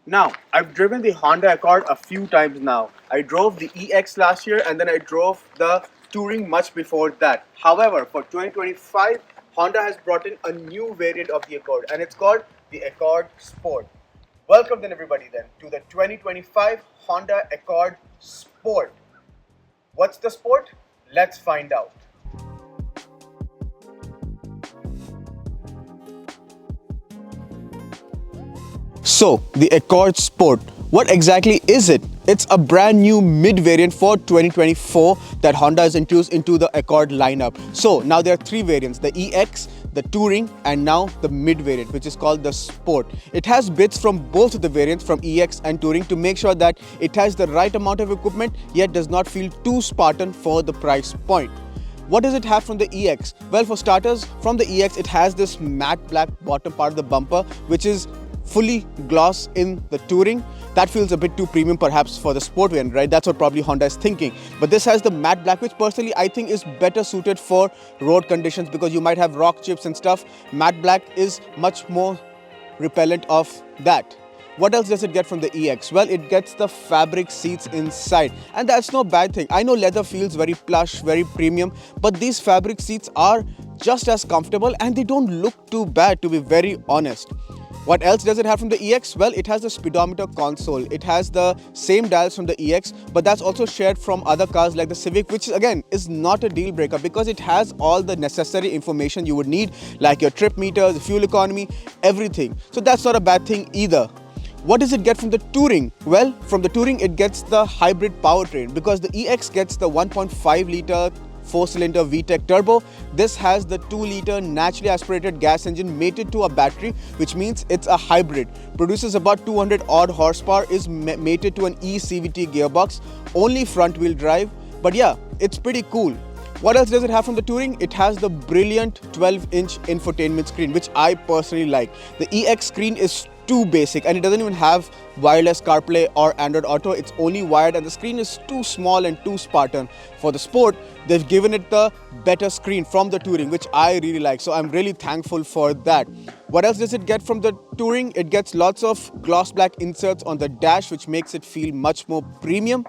Now, I've driven the Honda Accord a few times now. I drove the EX last year and then I drove the Touring much before that. However, for 2025, Honda has brought in a new variant of the Accord and it's called the Accord Sport. Welcome then everybody then to the 2025 Honda Accord Sport. What's the sport? Let's find out. So, the Accord Sport, what exactly is it? It's a brand new mid-variant for 2024 that Honda has introduced into the Accord lineup. So, now there are three variants, the EX, the Touring, and now the mid-variant, which is called the Sport. It has bits from both of the variants, from EX and Touring, to make sure that it has the right amount of equipment, yet does not feel too Spartan for the price point. What does it have from the EX? Well, for starters, from the EX, it has this matte black bottom part of the bumper, which is fully gloss in the Touring. That feels a bit too premium perhaps for the sport variant, right? That's what probably Honda is thinking. But this has the matte black, which personally I think is better suited for road conditions because you might have rock chips and stuff. Matte black is much more repellent of that. What else does it get from the EX? Well, it gets the fabric seats inside, and that's no bad thing. I know leather feels very plush, very premium, but these fabric seats are just as comfortable and they don't look too bad, to be very honest. What else does it have from the EX? Well, it has the speedometer console. It has the same dials from the EX, but that's also shared from other cars like the Civic, which again is not a deal breaker because it has all the necessary information you would need, like your trip meters, fuel economy, everything. So that's not a bad thing either. What does it get from the Touring? Well, from the Touring, it gets the hybrid powertrain because the EX gets the 1.5 litre 4-cylinder VTEC turbo. This has the 2-litre naturally aspirated gas engine mated to a battery, which means it's a hybrid. Produces about 200 odd horsepower, is mated to an eCVT gearbox, only front wheel drive. But yeah, it's pretty cool. What else does it have from the Touring? It has the brilliant 12-inch infotainment screen, which I personally like. The EX screen is too basic and it doesn't even have wireless CarPlay or Android Auto. It's only wired and the screen is too small and too Spartan. For the Sport, they've given it the better screen from the Touring, which I really like. So I'm really thankful for that. What else does it get from the Touring? It gets lots of gloss black inserts on the dash, which makes it feel much more premium.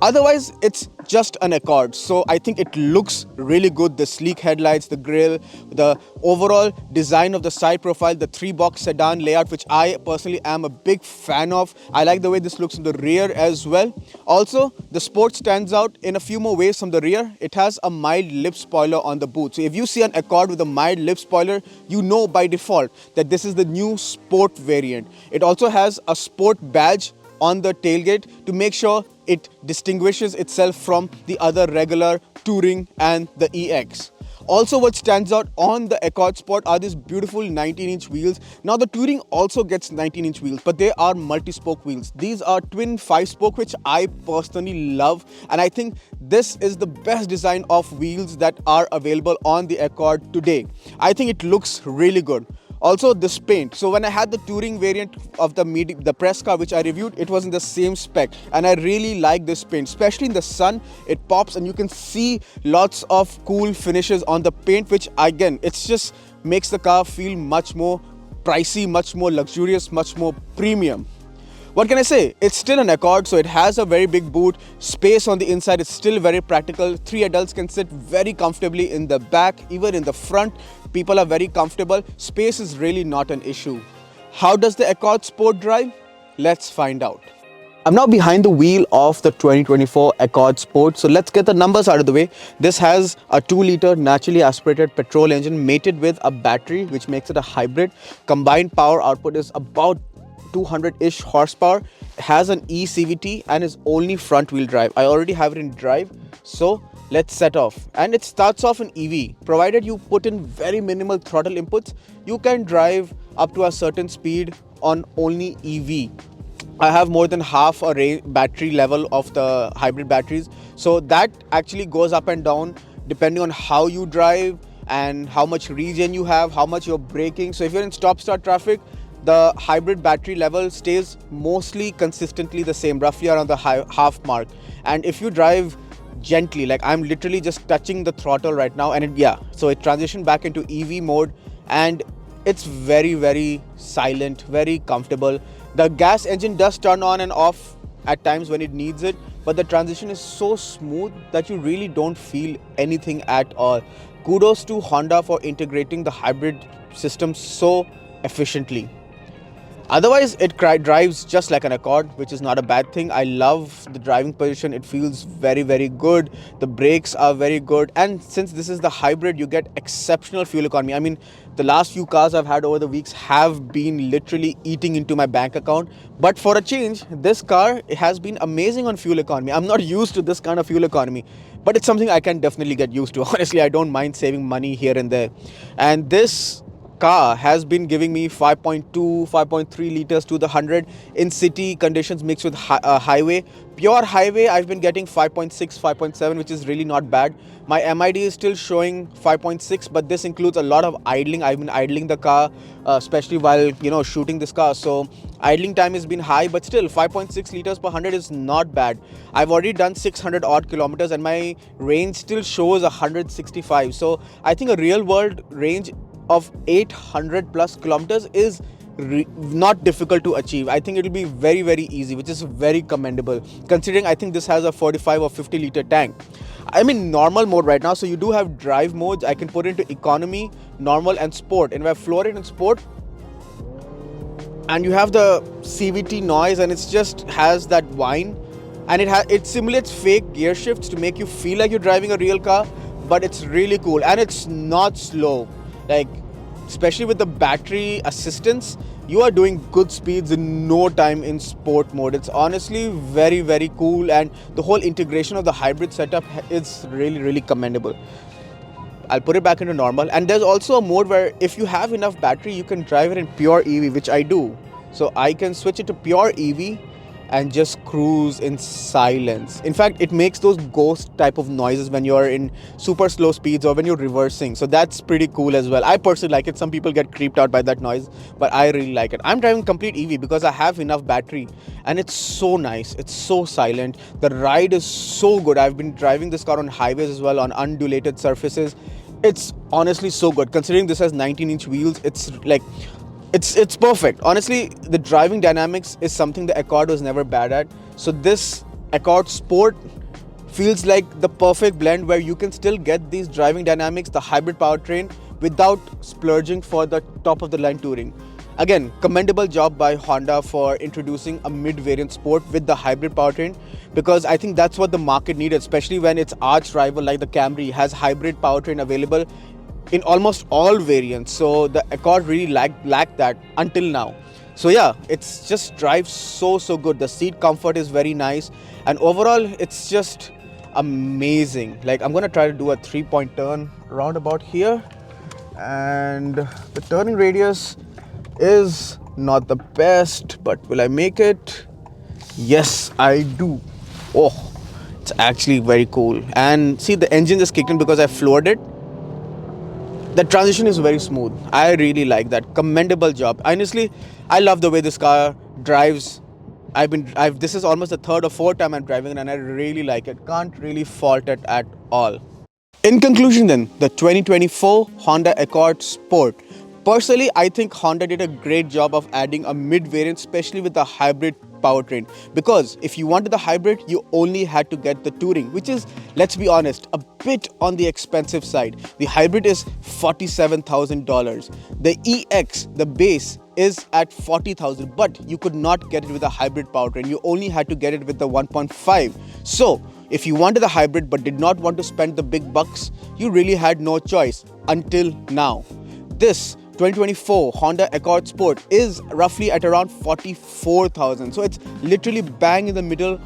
Otherwise, it's just an Accord, so I think it looks really good. The sleek headlights, the grille, the overall design of the side profile, the 3-box sedan layout, which I personally am a big fan of. I like the way this looks in the rear as well. Also, the Sport stands out in a few more ways from the rear. It has a mild lip spoiler on the boot. So if you see an Accord with a mild lip spoiler, you know by default that this is the new Sport variant. It also has a Sport badge on the tailgate to make sure it distinguishes itself from the other regular Touring and the EX. Also, what stands out on the Accord Sport are these beautiful 19-inch wheels. Now, the Touring also gets 19-inch wheels, but they are multi-spoke wheels. These are twin 5-spoke, which I personally love, and I think this is the best design of wheels that are available on the Accord today. I think it looks really good. Also, this paint. So when I had the Touring variant of the press car, which I reviewed, it was in the same spec. And I really like this paint, especially in the sun. It pops and you can see lots of cool finishes on the paint, which again, it just makes the car feel much more pricey, much more luxurious, much more premium. What can I say? It's still an Accord, so it has a very big boot. Space on the inside is still very practical. 3 adults can sit very comfortably in the back, even in the front. People are very comfortable. Space is really not an issue. How does the Accord Sport drive? Let's find out. I'm now behind the wheel of the 2024 Accord Sport. So let's get the numbers out of the way. This has a 2-litre naturally aspirated petrol engine mated with a battery, which makes it a hybrid. Combined power output is about 200-ish horsepower, has an eCVT and is only front wheel drive. I already have it in drive, so let's set off. And it starts off in EV. Provided you put in very minimal throttle inputs, you can drive up to a certain speed on only EV. I have more than half a battery level of the hybrid batteries, so that actually goes up and down depending on how you drive and how much regen you have, how much you're braking. So if you're in stop-start traffic, the hybrid battery level stays mostly consistently the same, roughly around the half mark. And if you drive gently, like I'm literally just touching the throttle right now, and so it transitioned back into EV mode, and it's very, very silent, very comfortable. The gas engine does turn on and off at times when it needs it, but the transition is so smooth that you really don't feel anything at all. Kudos to Honda for integrating the hybrid system so efficiently. Otherwise, it drives just like an Accord, which is not a bad thing. I love the driving position. It feels very, very good. The brakes are very good. And since this is the hybrid, you get exceptional fuel economy. I mean, the last few cars I've had over the weeks have been literally eating into my bank account. But for a change, this car has been amazing on fuel economy. I'm not used to this kind of fuel economy, but it's something I can definitely get used to. Honestly, I don't mind saving money here and there. And this car has been giving me 5.2 5.3 liters to the 100 in city conditions mixed with highway. Pure highway I've been getting 5.6 5.7, which is really not bad. My MID is still showing 5.6, but this includes a lot of idling. I've been idling the car, especially while shooting this car, so idling time has been high, but still 5.6 liters per 100 is not bad. I've already done 600 odd kilometers and my range still shows 165, so I think a real world range of 800 plus kilometers is not difficult to achieve. I think it'll be very, very easy, which is very commendable considering I think this has a 45 or 50 liter tank. I'm in normal mode right now, so you do have drive modes. I can put into economy, normal and sport, and if I floor it in sport, and you have the CVT noise, and it just has that whine, and it simulates fake gear shifts to make you feel like you're driving a real car, but it's really cool and it's not slow. Like, especially with the battery assistance, you are doing good speeds in no time in sport mode. It's honestly very, very cool, and the whole integration of the hybrid setup is really, really commendable. I'll put it back into normal, and there's also a mode where if you have enough battery, you can drive it in pure EV, which I do. So I can switch it to pure EV and just cruise in silence. In fact, it makes those ghost type of noises when you're in super slow speeds or when you're reversing. So that's pretty cool as well. I personally like it. Some people get creeped out by that noise, but I really like it. I'm driving complete EV because I have enough battery, and it's so nice. It's so silent. The ride is so good. I've been driving this car on highways as well, on undulated surfaces. It's honestly so good. Considering this has 19-inch wheels, it's like it's perfect. Honestly, the driving dynamics is something the Accord was never bad at. So this Accord Sport feels like the perfect blend where you can still get these driving dynamics, the hybrid powertrain, without splurging for the top of the line touring. Again, commendable job by Honda for introducing a mid-variant sport with the hybrid powertrain, because I think that's what the market needed, especially when its arch rival like the Camry has hybrid powertrain available in almost all variants. So the Accord really lacked that until now. So yeah, it's just drives so good. The seat comfort is very nice, and overall it's just amazing. Like, I'm gonna try to do a 3-point turn roundabout here, and the turning radius is not the best, but will I make it? Yes, I do. Oh, it's actually very cool. And see, the engine just kicked in because I floored it. The transition is very smooth. I really like that. Commendable job. Honestly, I love the way this car drives. This is almost the third or fourth time I'm driving it, and I really like it. Can't really fault it at all. In conclusion then, the 2024 Honda Accord Sport. Personally, I think Honda did a great job of adding a mid-variant, especially with the hybrid powertrain. Because if you wanted the hybrid, you only had to get the touring, which is, let's be honest, a bit on the expensive side. The hybrid is $47,000. The EX, the base, is at $40,000, but you could not get it with a hybrid powertrain. You only had to get it with the 1.5. So if you wanted the hybrid but did not want to spend the big bucks, you really had no choice until now. This 2024 Honda Accord Sport is roughly at around 44,000. So it's literally bang in the middle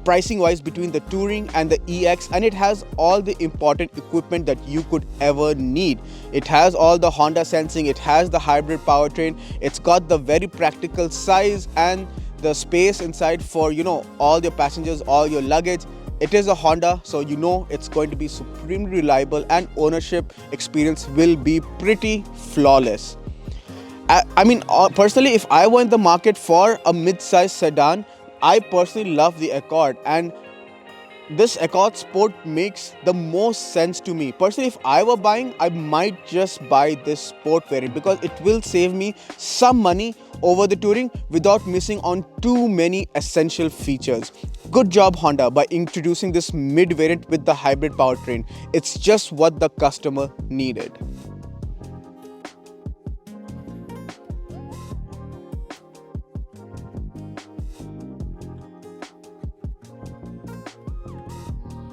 pricing wise between the Touring and the EX, and it has all the important equipment that you could ever need. It has all the Honda sensing, it has the hybrid powertrain, it's got the very practical size and the space inside for, all your passengers, all your luggage. It is a Honda, so it's going to be supremely reliable, and ownership experience will be pretty flawless. I mean, personally, if I were in the market for a mid-size sedan, I personally love the Accord, and This Accord Sport makes the most sense to me. Personally, if I were buying, I might just buy this sport variant because it will save me some money over the touring without missing on too many essential features. Good job Honda by introducing this mid variant with the hybrid powertrain. It's just what the customer needed.